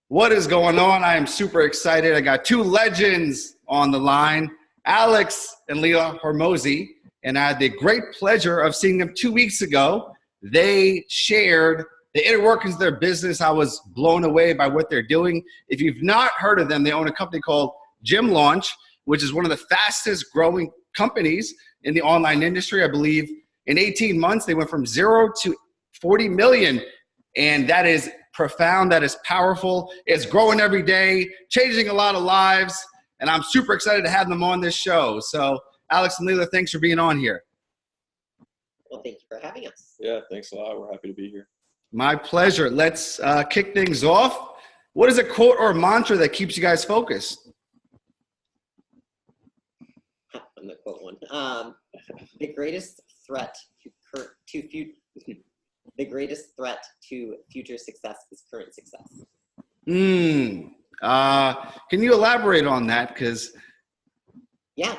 What is going on? I am super excited. I got two legends on the line, Alex and Leila Hormozi, and I had the great pleasure of seeing them 2 weeks ago. They shared the inner workings of their business. I was blown away by what they're doing. If you've not heard of them, they own a company called GymLaunch, which is one of the fastest growing companies in the online industry. I believe in 18 months, they went from 0 to 40 million. And that is profound. That is powerful. It's growing every day, changing a lot of lives. And I'm super excited to have them on this show. So Alex and Leila, thanks for being on here. Well, thank you for having us. Yeah, thanks a lot. We're happy to be here. My pleasure. Let's kick things off. What is a quote or mantra that keeps you guys focused? I'm the quote one. The greatest threat to future success is current success. Can you elaborate on that? Yeah.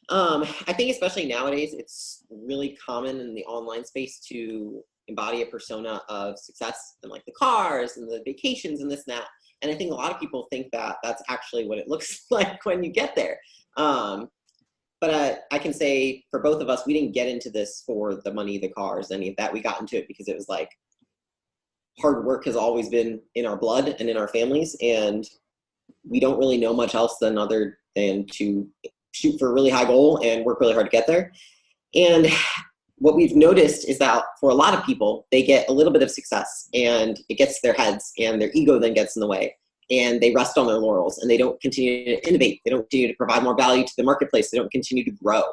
I think especially nowadays, it's really common in the online space to embody a persona of success and like the cars and the vacations and this and that. And I think a lot of people think that that's actually what it looks like when you get there. But I can say for both of us, we didn't get into this for the money, the cars, any of that. We got into it because it was like hard work has always been in our blood and in our families. And we don't really know much else other than to shoot for a really high goal and work really hard to get there. And what we've noticed is that for a lot of people, they get a little bit of success and it gets to their heads and their ego then gets in the way. And they rest on their laurels and they don't continue to innovate. They don't continue to provide more value to the marketplace. They don't continue to grow.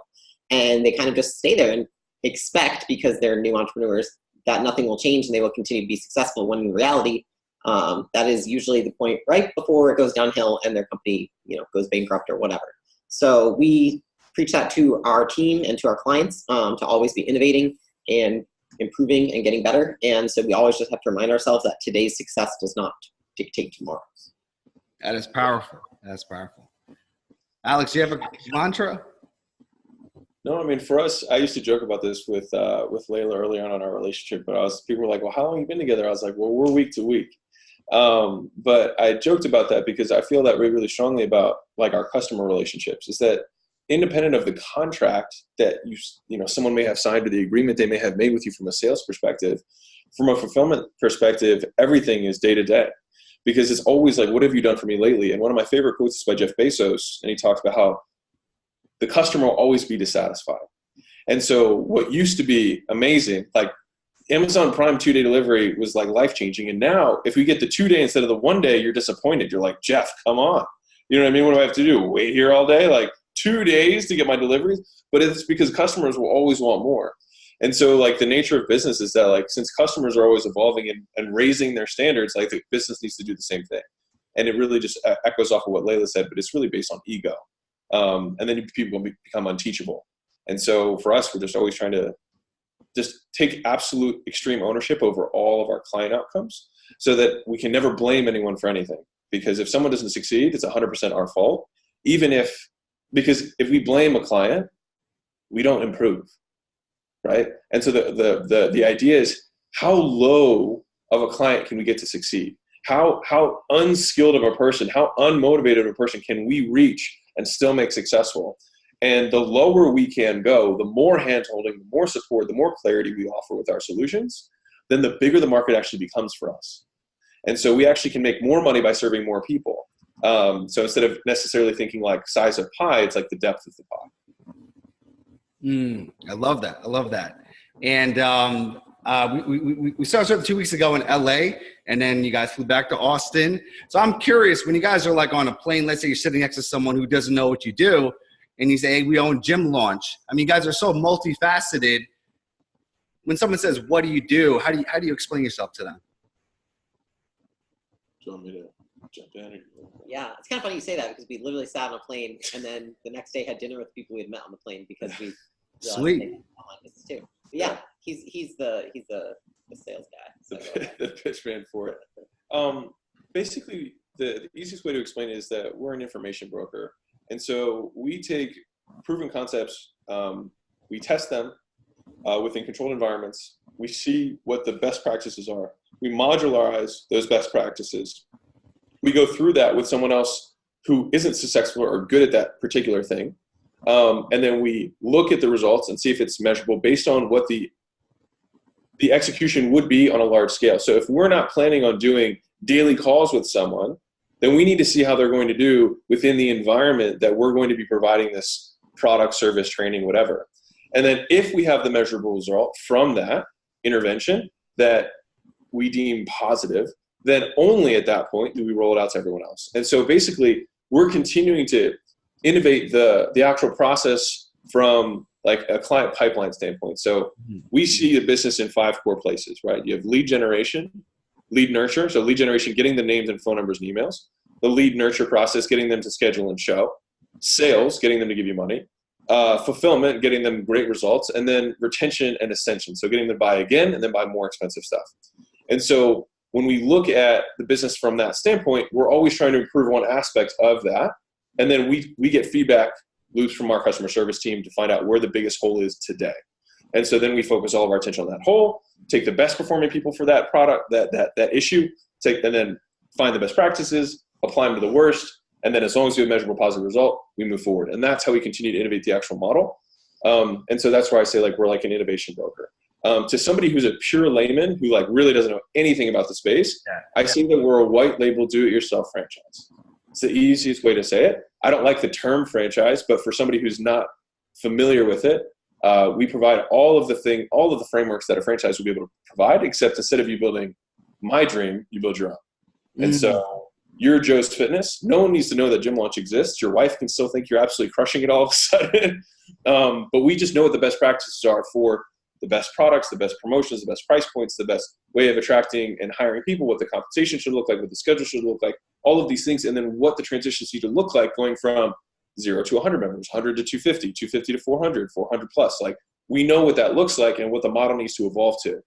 And they kind of just stay there and expect, because they're new entrepreneurs, that nothing will change and they will continue to be successful, when in reality, that is usually the point right before it goes downhill and their company, goes bankrupt or whatever. So we preach that to our team and to our clients, to always be innovating and improving and getting better. And so we always just have to remind ourselves that today's success does not dictate tomorrow's. That is powerful. That's powerful. Alex, do you have a mantra? No, I mean, for us, I used to joke about this with Leila early on in our relationship, but people were like, well, how long have you been together? I was like, well, we're week to week. But I joked about that because I feel that really strongly about like our customer relationships, is that independent of the contract that someone may have signed or the agreement they may have made with you from a sales perspective, from a fulfillment perspective, everything is day to day. Because it's always like, what have you done for me lately? And one of my favorite quotes is by Jeff Bezos, and he talks about how the customer will always be dissatisfied. And so what used to be amazing, like Amazon Prime 2-day delivery was like life-changing. And now if we get the 2-day instead of the 1-day, you're disappointed. You're like, Jeff, come on. You know what I mean? What do I have to do? Wait here all day? Like 2 days to get my deliveries? But it's because customers will always want more. And so like the nature of business is that like, since customers are always evolving and raising their standards, like the business needs to do the same thing. And it really just echoes off of what Leila said, but it's really based on ego. And then people become unteachable. And so for us, we're just always trying to just take absolute extreme ownership over all of our client outcomes so that we can never blame anyone for anything. Because if someone doesn't succeed, it's 100% our fault. Because if we blame a client, we don't improve. Right? And so the idea is, how low of a client can we get to succeed? How unskilled of a person, how unmotivated of a person can we reach and still make successful? And the lower we can go, the more hand-holding, the more support, the more clarity we offer with our solutions, then the bigger the market actually becomes for us. And so we actually can make more money by serving more people. So instead of necessarily thinking like size of pie, it's like the depth of the pie. I love that. I love that. And we started 2 weeks ago in LA, and then you guys flew back to Austin. So I'm curious, when you guys are like on a plane, let's say you're sitting next to someone who doesn't know what you do, and you say, hey, we own GymLaunch. I mean, you guys are so multifaceted. When someone says, what do you do? How do you explain yourself to them? Do you want me to jump in? Yeah, it's kind of funny you say that, because we literally sat on a plane and then the next day had dinner with people we had met on the plane, because we Sweet. Online business too. But yeah, he's the sales guy. So. The pitch man for it. Basically, the easiest way to explain it is that we're an information broker. And so we take proven concepts, we test them within controlled environments. We see what the best practices are. We modularize those best practices. we go through that with someone else who isn't successful or good at that particular thing. And then we look at the results and see if it's measurable based on what the execution would be on a large scale. So if we're not planning on doing daily calls with someone, then we need to see how they're going to do within the environment that we're going to be providing this product, service, training, whatever. And then if we have the measurable result from that intervention that we deem positive, then only at that point do we roll it out to everyone else. And so basically, we're continuing to innovate the actual process from like a client pipeline standpoint. So we see the business in 5 core places, right? You have lead generation, lead nurture. So lead generation, getting the names and phone numbers and emails. The lead nurture process, getting them to schedule and show. Sales, getting them to give you money. Fulfillment, getting them great results. And then retention and ascension. So getting them to buy again and then buy more expensive stuff. And so when we look at the business from that standpoint, we're always trying to improve one aspect of that. And then we get feedback loops from our customer service team to find out where the biggest hole is today. And so then we focus all of our attention on that hole, take the best performing people for that product, that issue, and then find the best practices, apply them to the worst. And then as long as we have a measurable positive result, we move forward. And that's how we continue to innovate the actual model. And so that's where I say like we're like an innovation broker. To somebody who's a pure layman who like really doesn't know anything about the space, I see that we're a white label do-it-yourself franchise. It's the easiest way to say it. I don't like the term franchise, but for somebody who's not familiar with it, we provide all of the frameworks that a franchise would be able to provide, except instead of you building my dream, you build your own. And so you're Joe's Fitness. No one needs to know that GymLaunch exists. Your wife can still think you're absolutely crushing it all of a sudden. But we just know what the best practices are for the best products, the best promotions, the best price points, the best way of attracting and hiring people, what the compensation should look like, what the schedule should look like, all of these things, and then what the transitions need to look like going from 0 to 100 members, 100 to 250, 250 to 400, 400 plus. Like we know what that looks like and what the model needs to evolve to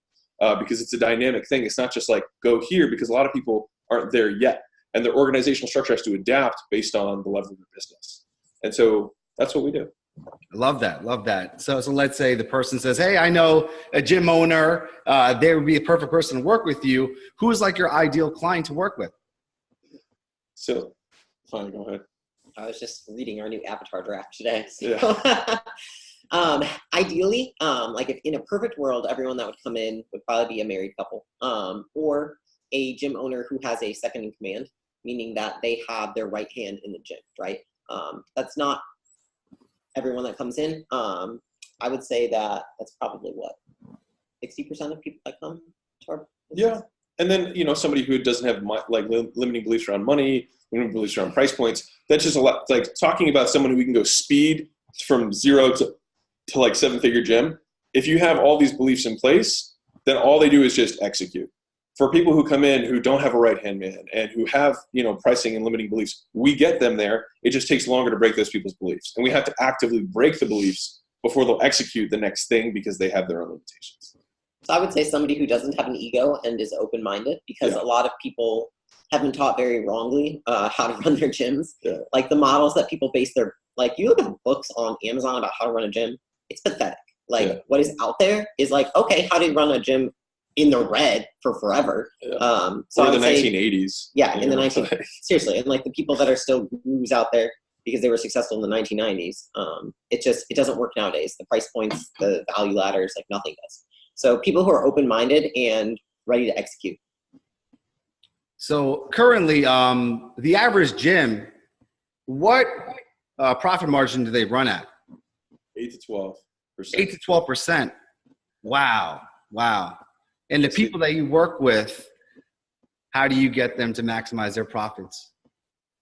because it's a dynamic thing. It's not just like go here because a lot of people aren't there yet. And their organizational structure has to adapt based on the level of their business. And so that's what we do. I love that. Love that. So let's say the person says, hey, I know a gym owner. They would be a perfect person to work with you. Who is like your ideal client to work with? So fine, go ahead. I was just reading our new avatar draft today. So. Yeah. Ideally, like if in a perfect world, everyone that would come in would probably be a married couple or a gym owner who has a second in command, meaning that they have their right hand in the gym, right? That's not everyone that comes in. I would say that that's probably what 60% of people that come to our business. Yeah. And then, somebody who doesn't have like limiting beliefs around money, limiting beliefs around price points, that's just a lot. Like talking about someone who we can go speed from 0 to like 7-figure gym. If you have all these beliefs in place, then all they do is just execute. For people who come in who don't have a right-hand man and who have, pricing and limiting beliefs, we get them there. It just takes longer to break those people's beliefs. And we have to actively break the beliefs before they'll execute the next thing because they have their own limitations. So I would say somebody who doesn't have an ego and is open-minded because a lot of people have been taught very wrongly how to run their gyms. Yeah. Like the models that people base you look at books on Amazon about how to run a gym, it's pathetic. What is out there is like, okay, how do you run a gym in the red for forever? So in the 1980s. Yeah, in the 1980s. Seriously, and like the people that are still gurus out there because they were successful in the 1990s, it doesn't work nowadays. The price points, the value ladders, like nothing does. So people who are open-minded and ready to execute. So currently, the average gym, what profit margin do they run at? 8 to 12%. 8 to 12%. Wow. And the people that you work with, how do you get them to maximize their profits?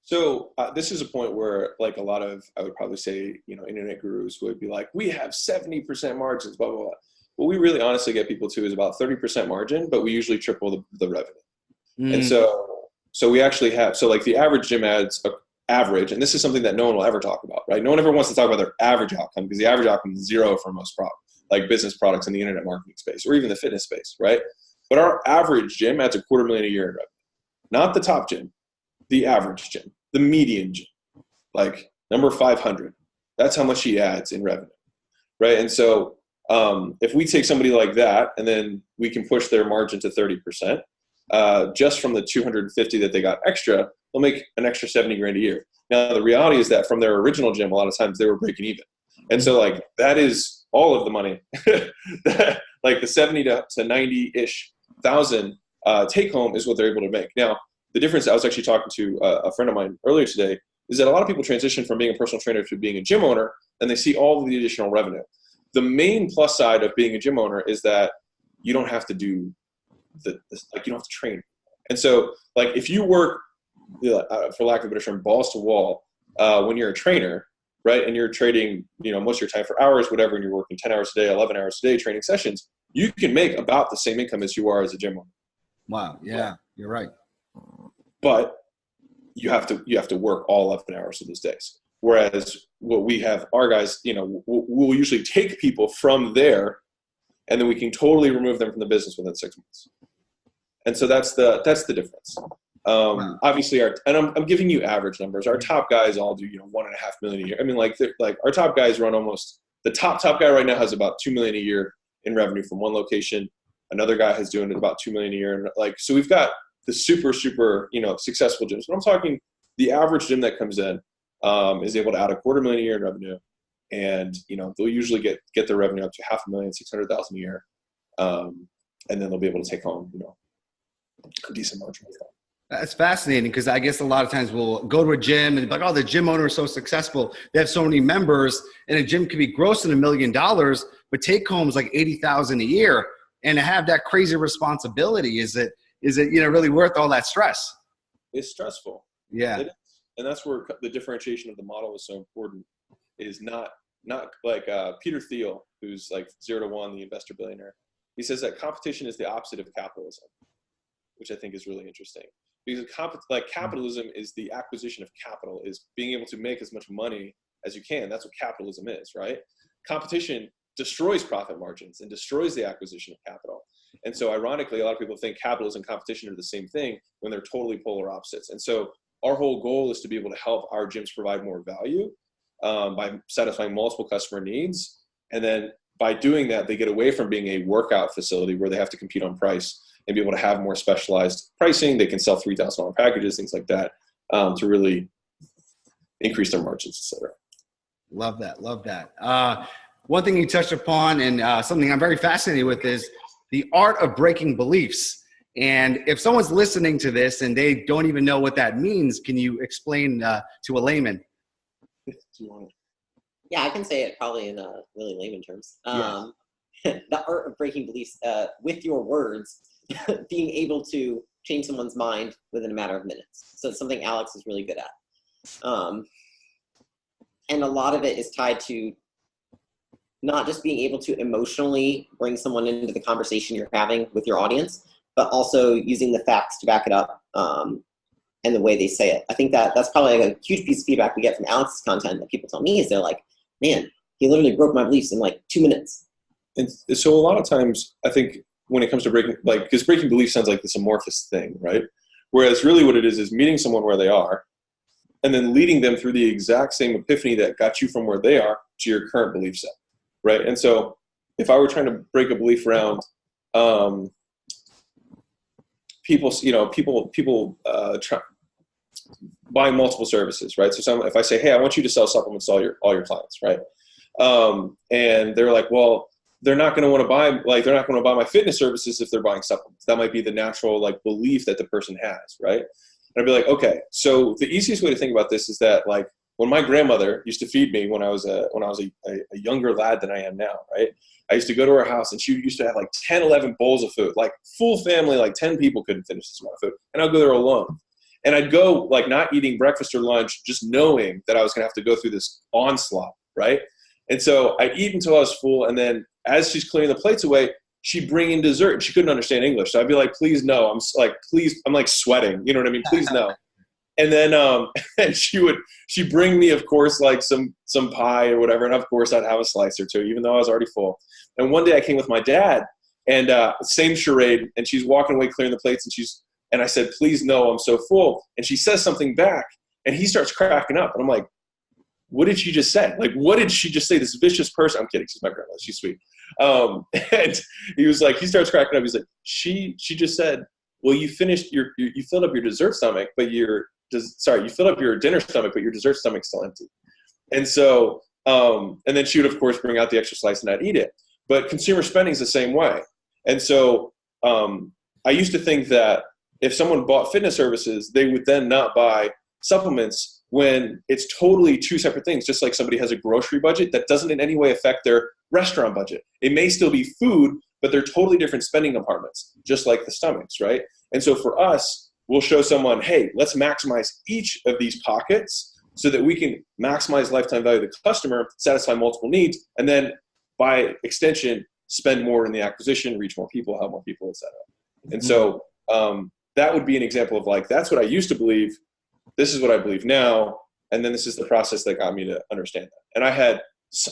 So this is a point where like a lot of, I would probably say, internet gurus would be like, we have 70% margins, blah, blah, blah. What we really honestly get people to is about 30% margin, but we usually triple the revenue. And so we actually have, so like the average gym adds average, and this is something that no one will ever talk about, right? No one ever wants to talk about their average outcome because the average outcome is 0 for most like business products in the internet marketing space or even the fitness space, right? But our average gym adds $250,000 a year in revenue. Not the top gym, the average gym, the median gym, like number 500. That's how much he adds in revenue, right? And so if we take somebody like that and then we can push their margin to 30%, just from the 250 that they got extra, they'll make an extra 70 grand a year. Now, the reality is that from their original gym, a lot of times they were breaking even. And so like that is all of the money, like the 70 to 90-ish thousand take home is what they're able to make. Now, the difference, I was actually talking to a friend of mine earlier today, is that a lot of people transition from being a personal trainer to being a gym owner, and they see all of the additional revenue. The main plus side of being a gym owner is that you don't have to do like you don't have to train. And so like if you work, for lack of a better term, balls to wall, when you're a trainer, right, and you're trading, most of your time for hours, whatever, and you're working 10 hours a day, 11 hours a day training sessions, you can make about the same income as you are as a gym owner. Wow. Yeah, you're right. But you have to work all 11 hours of those days. Whereas what we have, our guys, we'll usually take people from there, and then we can totally remove them from the business within 6 months. And so that's the difference. Wow. Obviously, I'm giving you average numbers. Our top guys all do $1.5 million a year. I mean, like our top guys run almost, the top guy right now has about $2 million a year in revenue from one location. Another guy is doing about $2 million a year, and so we've got the super successful gyms. But I'm talking the average gym that comes in is able to add $250,000 a year in revenue, and they'll usually get their revenue up to $500,000, $600,000 a year, and then they'll be able to take home a decent margin. That's fascinating, because I guess a lot of times we'll go to a gym and be like, oh, the gym owner is so successful. They have so many members, and a gym could be grossing $1 million, but take home is like $80,000 a year. And to have that crazy responsibility, is it really worth all that stress? It's stressful. Yeah. It is. And that's where the differentiation of the model is so important, is not like Peter Thiel, who's like 0 to 1, the investor billionaire. He says that competition is the opposite of capitalism, which I think is really interesting. Because capitalism is the acquisition of capital, is being able to make as much money as you can. That's what capitalism is, right? Competition destroys profit margins and destroys the acquisition of capital. And so ironically, a lot of people think capitalism and competition are the same thing when they're totally polar opposites. And so our whole goal is to be able to help our gyms provide more value by satisfying multiple customer needs. And then by doing that, they get away from being a workout facility where they have to compete on price and be able to have more specialized pricing. They can sell $3,000 packages, things like that, to really increase their margins, et cetera. Love that. Love that. One thing you touched upon, and something I'm very fascinated with, is the art of breaking beliefs. And if someone's listening to this and they don't even know what that means, can you explain to a layman? Yeah, I can say it probably in really layman terms. The art of breaking beliefs with your words, being able to change someone's mind within a matter of minutes. So it's something Alex is really good at. And a lot of it is tied to not just being able to emotionally bring someone into the conversation you're having with your audience, but also using the facts to back it up and the way they say it. I think that's probably a huge piece of feedback we get from Alex's content that people tell me, is they're like, man, he literally broke my beliefs in like 2 minutes. And so a lot of times, I think when it comes to breaking, because breaking beliefs sounds like this amorphous thing, right? Whereas really what it is meeting someone where they are and then leading them through the exact same epiphany that got you from where they are to your current belief set, right? And so if I were trying to break a belief around people buying multiple services, right? So if I say, hey, I want you to sell supplements to all your clients, right? And they're like, well, they're not going to want to buy my fitness services if they're buying supplements. That might be the natural belief that the person has, right? And I'd be like, okay, so the easiest way to think about this is that when my grandmother used to feed me when I was a younger lad than I am now, right? I used to go to her house and she used to have 10, 11 bowls of food, full family, 10 people couldn't finish this amount of food. And I'd go there alone. And I'd go not eating breakfast or lunch, just knowing that I was going to have to go through this onslaught, right? And so I'd eat until I was full. And then as she's clearing the plates away, she'd bring in dessert. She couldn't understand English. So I'd be like, please no. I'm sweating. You know what I mean? Please no. And then and she'd bring me, of course, some pie or whatever. And of course I'd have a slice or two, even though I was already full. And one day I came with my dad and same charade. And she's walking away clearing the plates and I said, please no, I'm so full. And she says something back and he starts cracking up. And I'm like, what did she just say? What did she just say? This vicious person. I'm kidding. She's my grandma. She's sweet. And he starts cracking up. He's like, she just said, well, you filled up your dessert stomach, but your you filled up your dinner stomach, but your dessert stomach's still empty. And so, and then she would, of course, bring out the extra slice and I'd eat it. But consumer spending is the same way. And so I used to think that if someone bought fitness services, they would then not buy supplements, when it's totally two separate things. Just like somebody has a grocery budget, that doesn't in any way affect their restaurant budget. It may still be food, but they're totally different spending compartments, just like the stomachs, right? And so for us, we'll show someone, hey, let's maximize each of these pockets so that we can maximize lifetime value of the customer, satisfy multiple needs, and then by extension, spend more in the acquisition, reach more people, help more people, et cetera. And so that would be an example of like, that's what I used to believe. This is what I believe now. And then this is the process that got me to understand that. And I had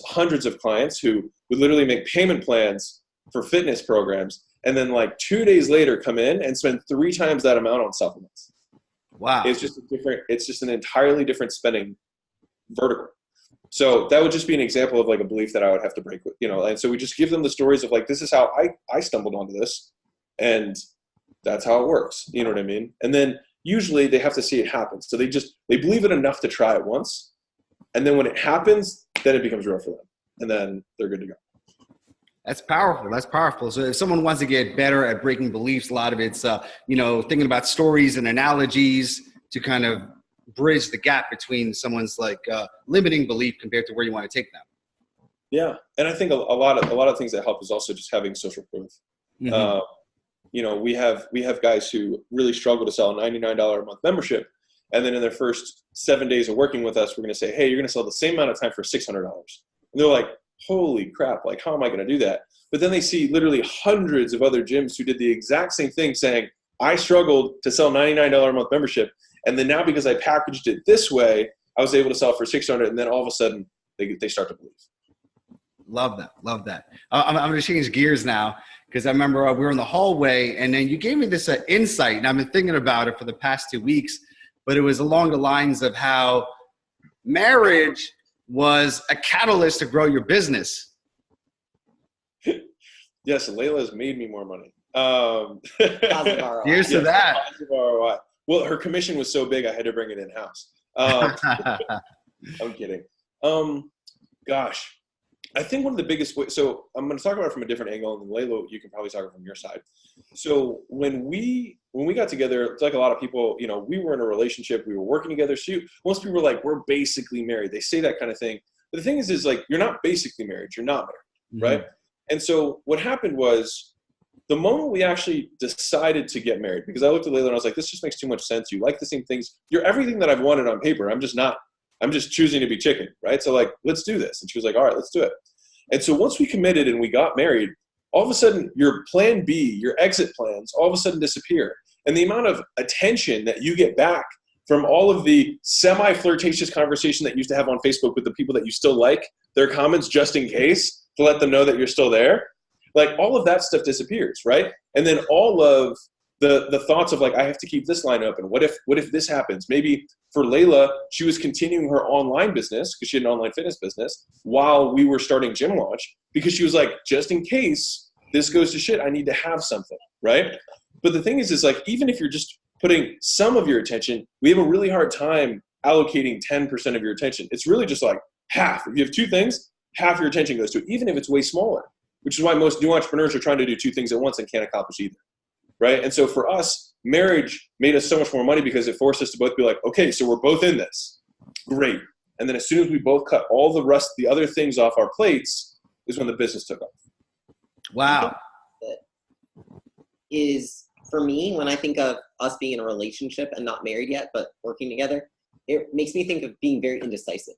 hundreds of clients who would literally make payment plans for fitness programs, and then like 2 days later come in and spend 3 times that amount on supplements. Wow. It's just an entirely different spending vertical. So that would just be an example of like a belief that I would have to break with, and so we just give them the stories of like, this is how I stumbled onto this, and that's how it works. You know what I mean? And then usually they have to see it happen. So they believe it enough to try it once. And then when it happens, then it becomes real for them. And then they're good to go. That's powerful. That's powerful. So if someone wants to get better at breaking beliefs, a lot of it's, thinking about stories and analogies to kind of bridge the gap between someone's like limiting belief compared to where you want to take them. Yeah. And I think a lot of things that help is also just having social proof. Mm-hmm. We have guys who really struggle to sell a $99 a month membership. And then in their first 7 days of working with us, we're going to say, hey, you're going to sell the same amount of time for $600. And they're like, holy crap, like, how am I going to do that? But then they see literally hundreds of other gyms who did the exact same thing saying, I struggled to sell $99 a month membership. And then now because I packaged it this way, I was able to sell it for $600. And then all of a sudden they start to believe. Love that. Love that. I'm going to change gears now, because I remember we were in the hallway and then you gave me this insight, and I've been thinking about it for the past 2 weeks, but it was along the lines of how marriage was a catalyst to grow your business. Yes, Leila has made me more money. Here's to that. ROI. Well, her commission was so big, I had to bring it in-house. I'm kidding. Gosh. I think one of the biggest ways, so I'm going to talk about it from a different angle, and Leila, you can probably talk about it from your side. So when we got together, it's like a lot of people, we were in a relationship, we were working together. So most people were like, we're basically married. They say that kind of thing. But the thing is like, you're not basically married, you're not married, right? And so what happened was, the moment we actually decided to get married, because I looked at Leila and I was like, this just makes too much sense. You like the same things. You're everything that I've wanted on paper. I'm just choosing to be chicken, right? So like, let's do this. And she was like, all right, let's do it. And so once we committed and we got married, all of a sudden your plan B, your exit plans, all of a sudden disappear. And the amount of attention that you get back from all of the semi-flirtatious conversation that you used to have on Facebook with the people that you still like, their comments just in case to let them know that you're still there, like all of that stuff disappears, right? And then all of the thoughts of like, I have to keep this line open. What if this happens? Maybe for Leila, she was continuing her online business because she had an online fitness business while we were starting GymLaunch, because she was like, just in case this goes to shit, I need to have something, right? But the thing is like, even if you're just putting some of your attention, we have a really hard time allocating 10% of your attention. It's really just like half. If you have 2 things, half your attention goes to it, even if it's way smaller, which is why most new entrepreneurs are trying to do 2 things at once and can't accomplish either. Right. And so for us, marriage made us so much more money because it forced us to both be like, okay, so we're both in this. Great. And then as soon as we both cut all the other things off our plates is when the business took off. Wow. Is for me, when I think of us being in a relationship and not married yet, but working together, it makes me think of being very indecisive.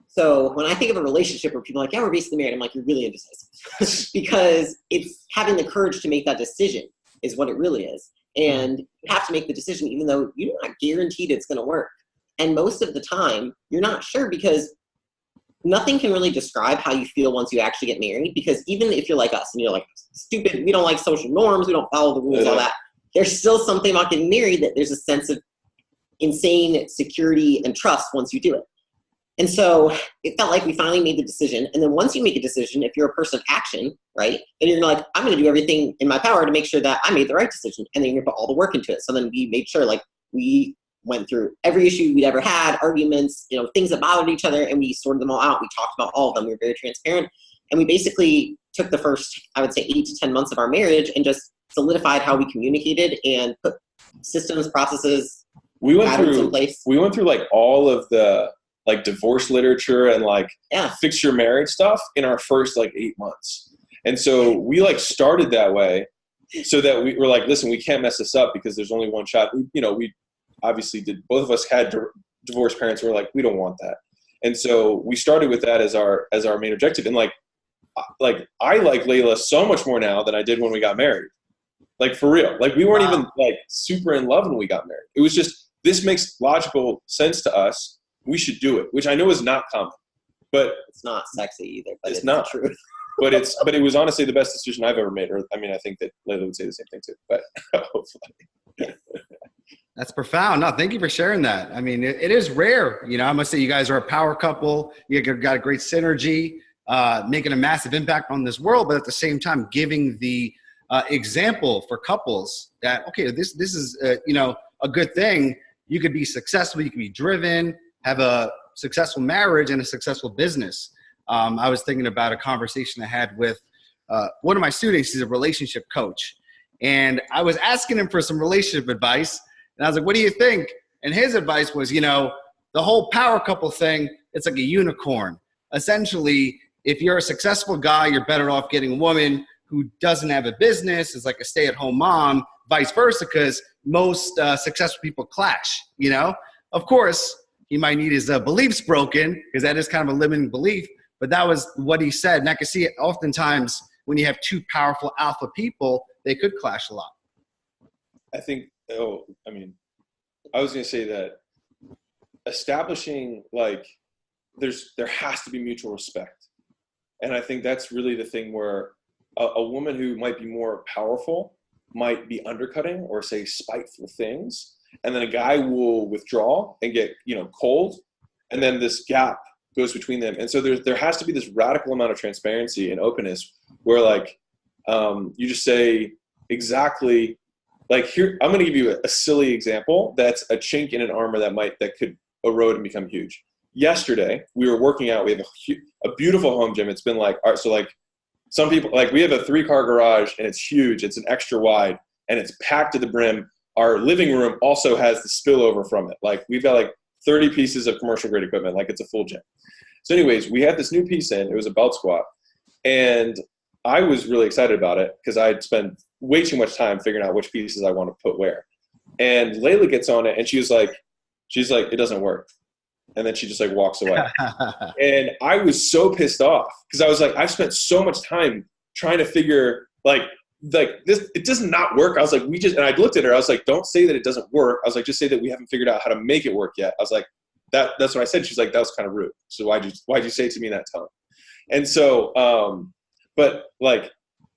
So when I think of a relationship where people are like, yeah, we're basically married, I'm like, you're really indecisive. Because it's having the courage to make that decision is what it really is. And you have to make the decision even though you're not guaranteed it's going to work. And most of the time, you're not sure, because nothing can really describe how you feel once you actually get married. Because even if you're like us and you're like, stupid, we don't like social norms, we don't follow the rules, all that, there's still something about getting married that there's a sense of insane security and trust once you do it. And so it felt like we finally made the decision. And then once you make a decision, if you're a person of action, right, then you're like, I'm going to do everything in my power to make sure that I made the right decision. And then you're going to put all the work into it. So then we made sure like we went through every issue we'd ever had, arguments, you know, things that bothered each other, and we sorted them all out. We talked about all of them. We were very transparent. And we basically took the first, I would say, 8 to 10 months of our marriage and just solidified how we communicated and put systems, processes, patterns in place. We went through like all of the like divorce literature and like fix your marriage stuff in our first like 8 months. And so we like started that way so that we were like, listen, we can't mess this up because there's only one shot. We obviously both of us had divorced parents who were like, we don't want that. And so we started with that as our main objective. And like I like Leila so much more now than I did when we got married. Like for real. Like we weren't even like super in love when we got married. It was just, this makes logical sense to us. We should do it, which I know is not common, but it's not sexy either, but it's not true. but it was honestly the best decision I've ever made. Or, I mean, I think that Leila would say the same thing too, but hopefully. That's profound. No, thank you for sharing that. I mean, it is rare. You know, I must say you guys are a power couple. You got a great synergy, making a massive impact on this world, but at the same time, giving the example for couples that, okay, this is, you know, a good thing. You could be successful. You can be driven, have a successful marriage and a successful business. I was thinking about a conversation I had with one of my students. He's a relationship coach. And I was asking him for some relationship advice. And I was like, what do you think? And his advice was, you know, the whole power couple thing, it's like a unicorn. Essentially, if you're a successful guy, you're better off getting a woman who doesn't have a business, is like a stay-at-home mom, vice versa, because most successful people clash, you know? Of course, he might need his beliefs broken, because that is kind of a limiting belief, but that was what he said. And I can see it oftentimes when you have two powerful alpha people, they could clash a lot. I think, I was going to say that establishing, like, there has to be mutual respect. And I think that's really the thing where a woman who might be more powerful might be undercutting or say spiteful things. And then a guy will withdraw and get, you know, cold. And then this gap goes between them. And so there has to be this radical amount of transparency and openness where, like, you just say exactly, like, here, I'm going to give you a silly example that's a chink in an armor that could erode and become huge. Yesterday, we were working out. We have a beautiful home gym. It's been like, so like some people, like we have a 3-car garage and it's huge. It's an extra wide and it's packed to the brim. Our living room also has the spillover from it. Like we've got like 30 pieces of commercial grade equipment. Like it's a full gym. So anyways, we had this new piece in. It was a belt squat. And I was really excited about it because I'd spent way too much time figuring out which pieces I want to put where. And Leila gets on it and she's like, it doesn't work. And then she just like walks away. And I was so pissed off because I was like, I've spent so much time trying to figure like this, it does not work. I was like, and I looked at her, I was like, don't say that it doesn't work. I was like, just say that we haven't figured out how to make it work yet. I was like, that's what I said. She's like, that was kind of rude. So why'd you say it to me in that tone? And so, but like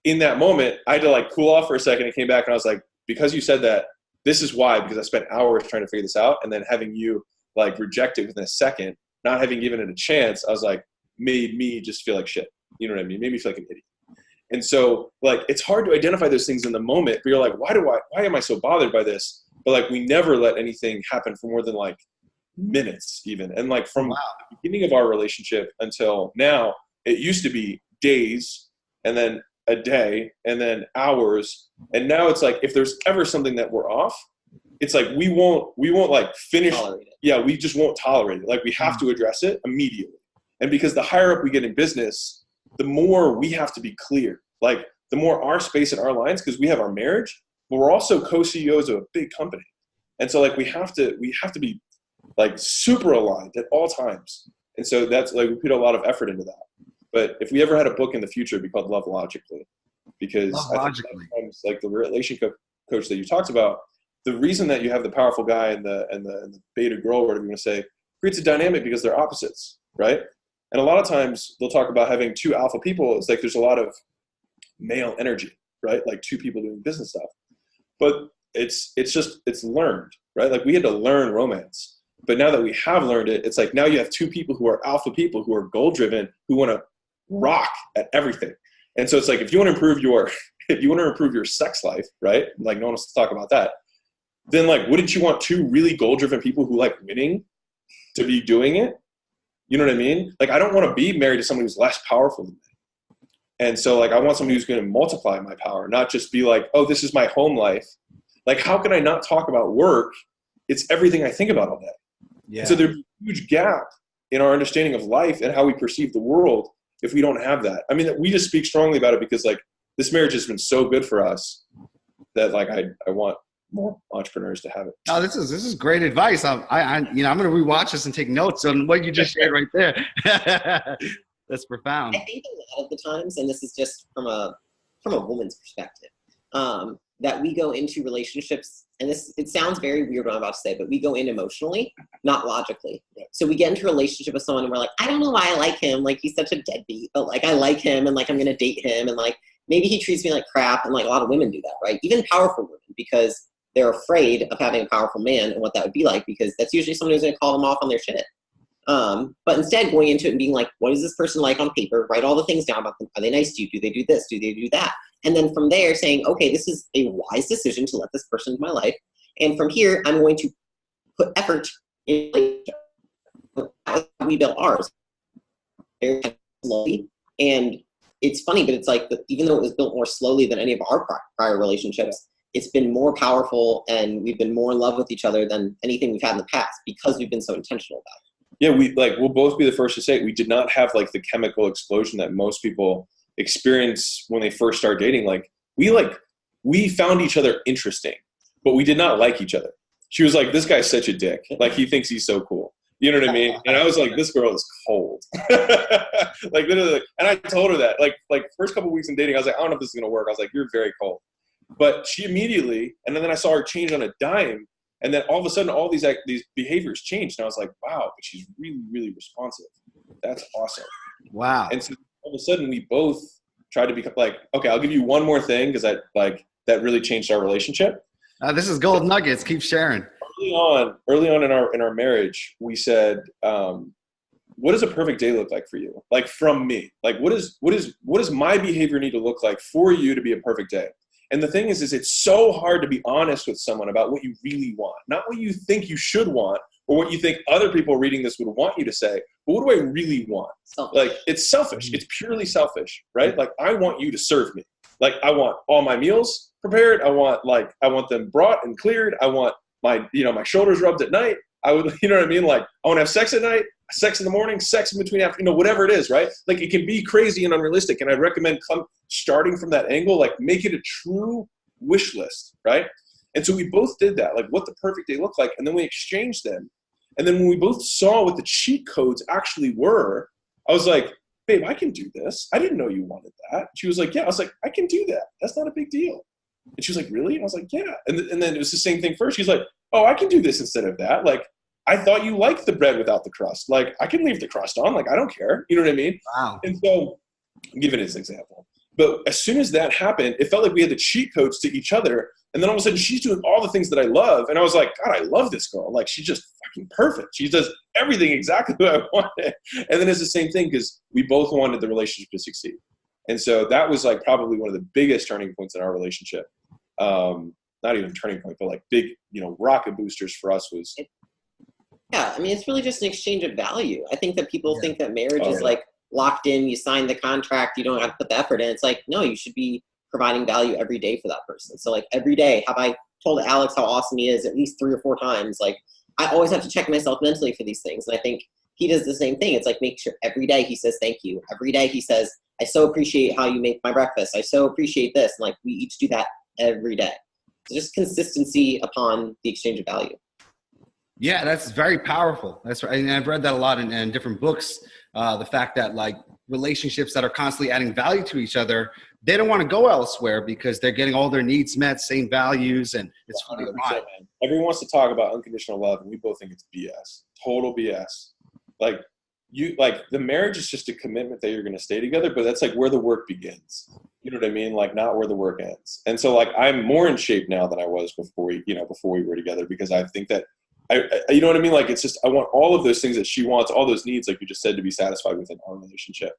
in that moment, I had to like cool off for a second and came back and I was like, because you said that, this is why, because I spent hours trying to figure this out. And then having you like reject it within a second, not having given it a chance, I was like, made me just feel like shit. You know what I mean? Made me feel like an idiot. And so like, it's hard to identify those things in the moment, but you're like, why am I so bothered by this? But like, we never let anything happen for more than like minutes even. And like from the beginning of our relationship until now, it used to be days and then a day and then hours. And now it's like, if there's ever something that we're off, it's like, we won't like finish. Yeah. We just won't tolerate it. Like we have to address it immediately. And because the higher up we get in business, the more we have to be clear, like the more our space and our lines, because we have our marriage, but we're also co-CEOs of a big company. And so like, we have to be like super aligned at all times. And so that's like, we put a lot of effort into that. But if we ever had a book in the future, it'd be called Love Logically, because I think sometimes, like the relationship coach that you talked about, the reason that you have the powerful guy and the beta girl, whatever you want to say, creates a dynamic because they're opposites, right? And a lot of times they'll talk about having two alpha people. It's like there's a lot of male energy, right? Like two people doing business stuff. But it's learned, right? Like we had to learn romance. But now that we have learned it, it's like now you have two people who are alpha people who are goal driven, who want to rock at everything. And so it's like, if you want to improve your sex life, right? Like no one wants to talk about that. then like, wouldn't you want two really goal-driven people who like winning to be doing it? You know what I mean? Like, I don't want to be married to someone who's less powerful than me. And so like, I want somebody who's going to multiply my power, not just be like, oh, this is my home life. Like, how can I not talk about work? It's everything I think about all day. Yeah. So there's a huge gap in our understanding of life and how we perceive the world if we don't have that. I mean, we just speak strongly about it because like this marriage has been so good for us that like I want more entrepreneurs to have it. Oh, this is great advice. I'm going to rewatch this and take notes on what you just shared right there. That's profound. I think a lot of the times, and this is just from a woman's perspective, that we go into relationships, and it sounds very weird what I'm about to say, but we go in emotionally, not logically. So we get into a relationship with someone and we're like, I don't know why I like him. Like, he's such a deadbeat, but like, I like him and like, I'm going to date him. And like, maybe he treats me like crap. And like, a lot of women do that, right? Even powerful women, because they're afraid of having a powerful man and what that would be like, because that's usually someone who's going to call them off on their shit. But instead going into it and being like, what is this person like on paper? Write all the things down about them. Are they nice to you? Do they do this? Do they do that? And then from there saying, okay, this is a wise decision to let this person into my life. And from here, I'm going to put effort in. We built ours very slowly. And it's funny, but it's like, even though it was built more slowly than any of our prior relationships, it's been more powerful and we've been more in love with each other than anything we've had in the past because we've been so intentional about it. Yeah, we'll both be the first to say it. We did not have like the chemical explosion that most people experience when they first start dating. We found each other interesting, but we did not like each other. She was like, this guy's such a dick. Like, he thinks he's so cool. You know what I mean? And I was like, this girl is cold. Like, literally. And I told her that, like first couple weeks in dating, I was like, I don't know if this is going to work. I was like, you're very cold. But she immediately, and then I saw her change on a dime. And then all of a sudden, all these behaviors changed. And I was like, wow, but she's really, really responsive. That's awesome. Wow. And so all of a sudden, we both tried to become like, okay, I'll give you one more thing because that really changed our relationship. This is gold nuggets. Keep sharing. Early on in our marriage, we said, what does a perfect day look like for you? Like, from me, like, what does my behavior need to look like for you to be a perfect day? And the thing is it's so hard to be honest with someone about what you really want, not what you think you should want or what you think other people reading this would want you to say, but what do I really want? Selfish. Like, it's selfish. It's purely selfish, right? Like, I want you to serve me. Like, I want all my meals prepared. I want them brought and cleared. I want my shoulders rubbed at night. I would, you know what I mean? Like, I want to have sex at night, sex in the morning, sex in between after, whatever it is, right? Like, it can be crazy and unrealistic. And I'd recommend starting from that angle, like, make it a true wish list, right? And so we both did that, like, what the perfect day looked like. And then we exchanged them. And then when we both saw what the cheat codes actually were, I was like, babe, I can do this. I didn't know you wanted that. She was like, yeah. I was like, I can do that. That's not a big deal. And she was like, really? And I was like, yeah. And then it was the same thing first. She's like, oh, I can do this instead of that. Like, I thought you liked the bread without the crust. Like, I can leave the crust on. Like, I don't care. You know what I mean? Wow. And so, give it as an example. But as soon as that happened, it felt like we had the cheat codes to each other. And then all of a sudden, she's doing all the things that I love. And I was like, God, I love this girl. Like, she's just fucking perfect. She does everything exactly what I wanted. And then it's the same thing because we both wanted the relationship to succeed. And so that was like probably one of the biggest turning points in our relationship. Not even turning point, but like big, rocket boosters for us was. Yeah, I mean, it's really just an exchange of value. I think that people think that marriage is like locked in, you sign the contract, you don't have to put the effort in. It's like, no, you should be providing value every day for that person. So like every day, have I told Alex how awesome he is at least 3 or 4 times? Like, I always have to check myself mentally for these things. And I think he does the same thing. It's like, make sure every day he says thank you. Every day he says, I so appreciate how you make my breakfast. I so appreciate this. And like, we each do that every day. So just consistency upon the exchange of value. Yeah, that's very powerful. That's right. And I've read that a lot in different books. The fact that like relationships that are constantly adding value to each other, they don't want to go elsewhere because they're getting all their needs met, same values, and it's funny. Everyone wants to talk about unconditional love, and we both think it's BS, total BS. Like the marriage is just a commitment that you're going to stay together, but that's like where the work begins. You know what I mean? Like, not where the work ends. And so like, I'm more in shape now than I was before we were together, because I think that you know what I mean? Like, it's just, I want all of those things that she wants, all those needs, like you just said, to be satisfied within our relationship.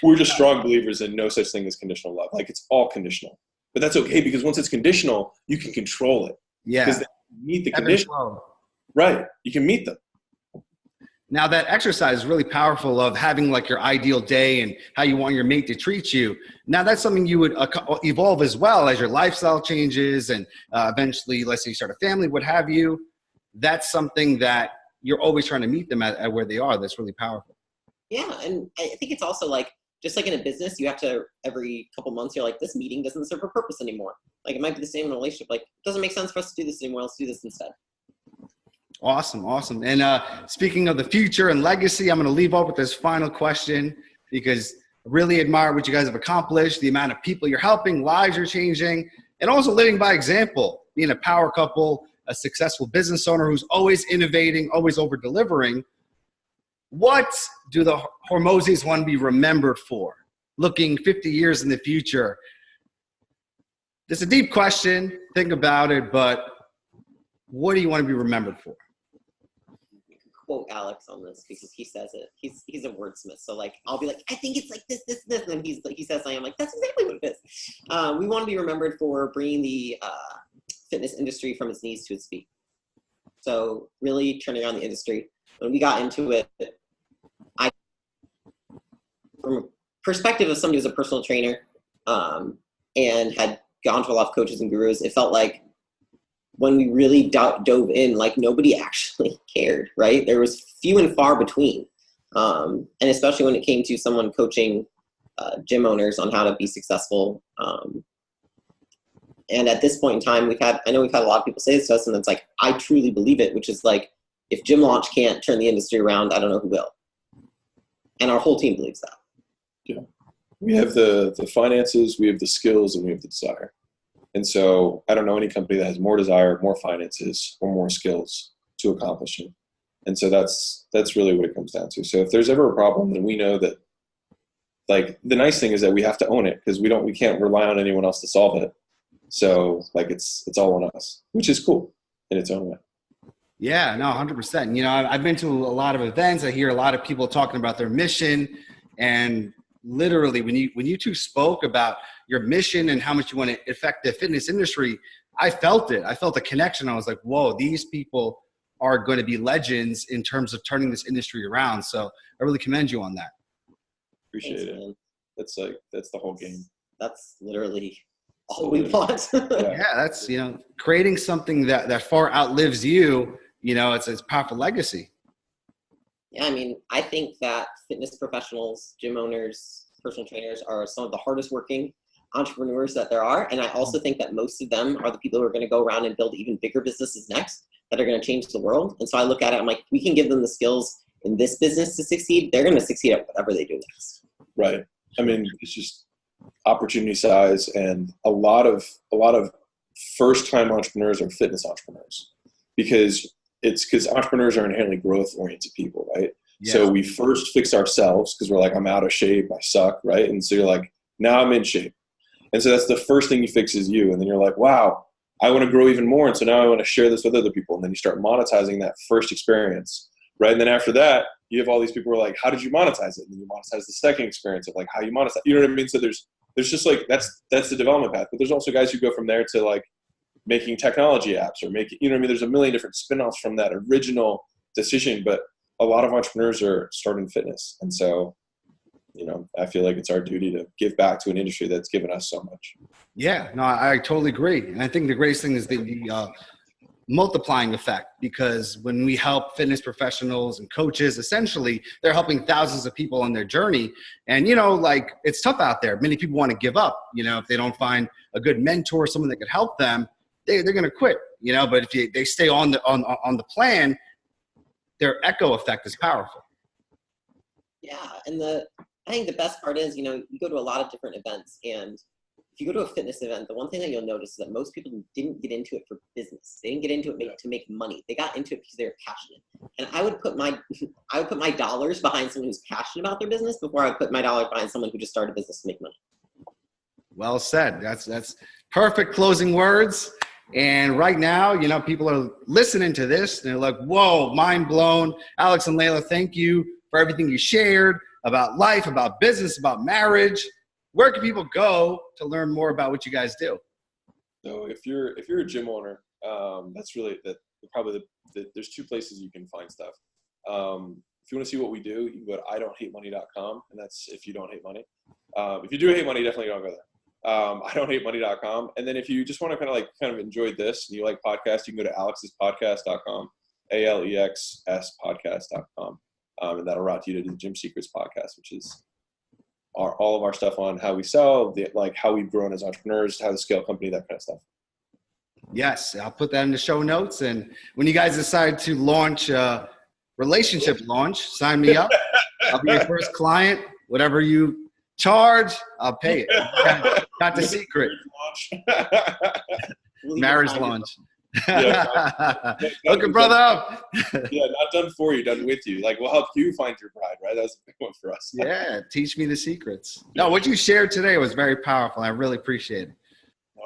We're just strong believers in no such thing as conditional love. Like, it's all conditional, but that's okay, because once it's conditional, you can control it. Yeah. Because they meet the Ebb and condition. flow. Right. You can meet them. Now that exercise is really powerful of having like your ideal day and how you want your mate to treat you. Now that's something you would evolve as well as your lifestyle changes and eventually, let's say you start a family, what have you. That's something that you're always trying to meet them at where they are. That's really powerful. Yeah, and I think it's also like, just like in a business, you have to, every couple months, you're like, this meeting doesn't serve a purpose anymore. Like it might be the same in a relationship. Like, it doesn't make sense for us to do this anymore. Let's do this instead. Awesome. And speaking of the future and legacy, I'm going to leave off with this final question because I really admire what you guys have accomplished, the amount of people you're helping, lives you're changing, and also living by example, being a power couple, a successful business owner who's always innovating, always over delivering. What do the Hormozis want to be remembered for? Looking 50 years in the future. It's a deep question. Think about it, but what do you want to be remembered for? Quote Alex on this because he says it. He's a wordsmith. So like I'll be like, I think it's like this, and then he says something. I'm like, that's exactly what it is. We want to be remembered for bringing the fitness industry from its knees to its feet. So really turning around the industry. When we got into it, from a perspective of somebody who's a personal trainer and had gone to a lot of coaches and gurus, it felt like when we really dove in, like nobody actually cared, right? There was few and far between. And especially when it came to someone coaching gym owners on how to be successful. And at this point in time, I know we've had a lot of people say this to us, and it's like, I truly believe it, which is like, if GymLaunch can't turn the industry around, I don't know who will. And our whole team believes that. Yeah. We have the finances, we have the skills, and we have the desire. And so I don't know any company that has more desire, more finances, or more skills to accomplish it. And so that's really what it comes down to. So if there's ever a problem, then we know that, like, the nice thing is that we have to own it because we can't rely on anyone else to solve it. So like it's all on us, which is cool in its own way. Yeah, no, 100%. You know, I've been to a lot of events. I hear a lot of people talking about their mission, and literally when you two spoke about your mission and how much you want to affect the fitness industry, I felt it. I felt a connection. I was like, whoa, these people are going to be legends in terms of turning this industry around. So I really commend you on that. Appreciate it. Man. That's the whole game. That's literally all we want. Yeah, that's, you know, creating something that far outlives you, you know, it's a powerful legacy. Yeah, I mean, I think that fitness professionals, gym owners, personal trainers are some of the hardest working entrepreneurs that there are. And I also think that most of them are the people who are going to go around and build even bigger businesses next that are going to change the world. And so I look at it, I'm like, we can give them the skills in this business to succeed. They're going to succeed at whatever they do next. Right. I mean, it's just opportunity size, and a lot of first-time entrepreneurs are fitness entrepreneurs because entrepreneurs are inherently growth-oriented people, right? Yes. So we first fix ourselves because we're like, I'm out of shape, I suck, right? And so you're like, now I'm in shape. And so that's the first thing you fix is you. And then you're like, wow, I want to grow even more. And so now I want to share this with other people. And then you start monetizing that first experience, right? And then after that, you have all these people who are like, how did you monetize it? And then you monetize the second experience of like how you monetize. You know what I mean? So there's just like, that's the development path. But there's also guys who go from there to like making technology apps or making, you know what I mean? There's a million different spin-offs from that original decision. But a lot of entrepreneurs are starting fitness. And so, you know, I feel like it's our duty to give back to an industry that's given us so much. Yeah, no, I totally agree. And I think the greatest thing is the multiplying effect, because when we help fitness professionals and coaches, essentially they're helping thousands of people on their journey. And, you know, like it's tough out there. Many people want to give up, you know, if they don't find a good mentor, someone that could help them, they're going to quit, you know, but if they stay on the plan, their echo effect is powerful. Yeah. And I think the best part is, you know, you go to a lot of different events, and if you go to a fitness event, the one thing that you'll notice is that most people didn't get into it for business. They didn't get into it to make money. They got into it because they were passionate. And I would put my dollars behind someone who's passionate about their business before I would put my dollars behind someone who just started a business to make money. Well said. That's perfect closing words. And right now, you know, people are listening to this and they're like, whoa, mind blown. Alex and Leila, thank you for everything you shared about life, about business, about marriage. Where can people go to learn more about what you guys do? So if you're a gym owner That's really probably there's two places you can find stuff. If you want to see what we do, you can go to idon'thatemoney.com, and that's if you don't hate money. If you do hate money, definitely don't go there. idon'thatemoney.com. And then if you just want to kind of enjoy this and you like podcasts, you can go to alexspodcast.com, ALEXS podcast.com. And that'll route you to the Gym Secrets podcast, which is all of our stuff on how we sell, how we've grown as entrepreneurs, how to scale a company, that kind of stuff. Yes, I'll put that in the show notes. And when you guys decide to launch relationship launch, sign me up. I'll be your first client. Whatever you charge, I'll pay it. Got the secret. Marriage launch. Yeah, Hook a brother up. Yeah, not done for you, done with you. We'll help you find your bride, right? That's a big one for us. Yeah, teach me the secrets. No, what you shared today was very powerful. I really appreciate it.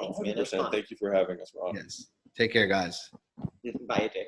100%. Thank you for having us, Ron. Yes. Take care, guys. Bye, Jake.